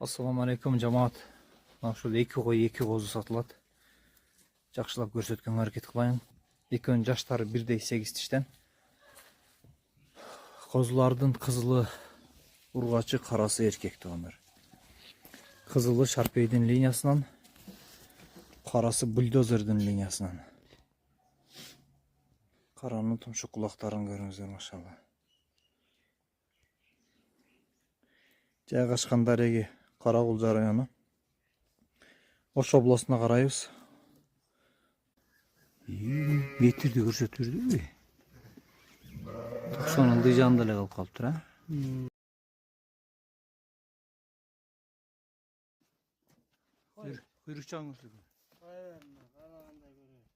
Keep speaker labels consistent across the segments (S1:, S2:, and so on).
S1: Assalamu alaikum жамаат. Ушул 2 кой 2 козу сатылат. Жакшылап көрсөткөнгө аракет кылайын. Экөөнүн жаштары 1,8 тиштен. Козулардын кызылы ургачы, карасы эркек туугандар. Кызылы Шарпейдин линиясынан, карасы бульдозердин линиясынан. Каранын тумшук кулактарын көрүңүздөр, машалла. Жайгашкан дареги Каракулжа району. Ош областына карайбыз. Метрди көрсөтүрдүбү? 90 ылдый жанында эле калып калыптыр, а? Куйрукчаң өсүлгөн.
S2: Карагандай көрөт.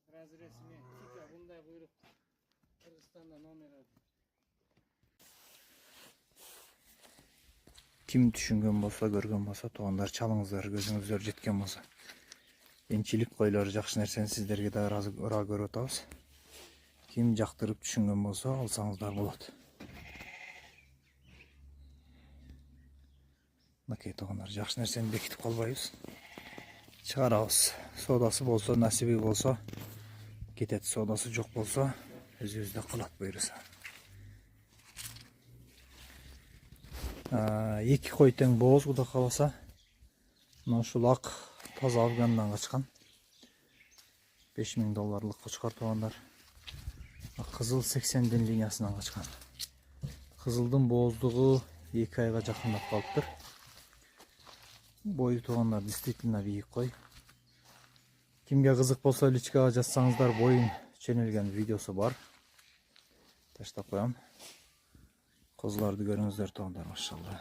S2: Biraz resmi типа bunday kuyruk Kırgızstanda номер 1.
S1: Ким түшүнгөн болсо, көргөн болсо, туугандар чалыңыздар, көзүңүздөр жеткен болсо. Энчилик койлор жакшы нерсени сиздерге да ыра көрүп атабыз. Ким жактырып түшүнгөн болсо, алсаңыздар болот. Мынакей туугандар, жакшы нерсени бекитип калбайбыз. Чыгарабыз. Соодасы болсо, насиби болсо, кетет. Соодасы жок болсо, өзүбүздө калат буйруса. 2 кой тең бооз, Кудай кааласа. Мына ушул ак таза Афгандан качкан. $5000 кочкор туугандар. Кызыл 80дин линиясынан качкан. Кызылдын бооздугу 2 айга жакындап калыптыр. Бою туугандар действительно бийик кой. Кимге кызык болсо, личкага жазсаңыздар, боюн ченелген видеосу бар. Таштап коем. Козуларды көрүңүздөр туугандар, машалла.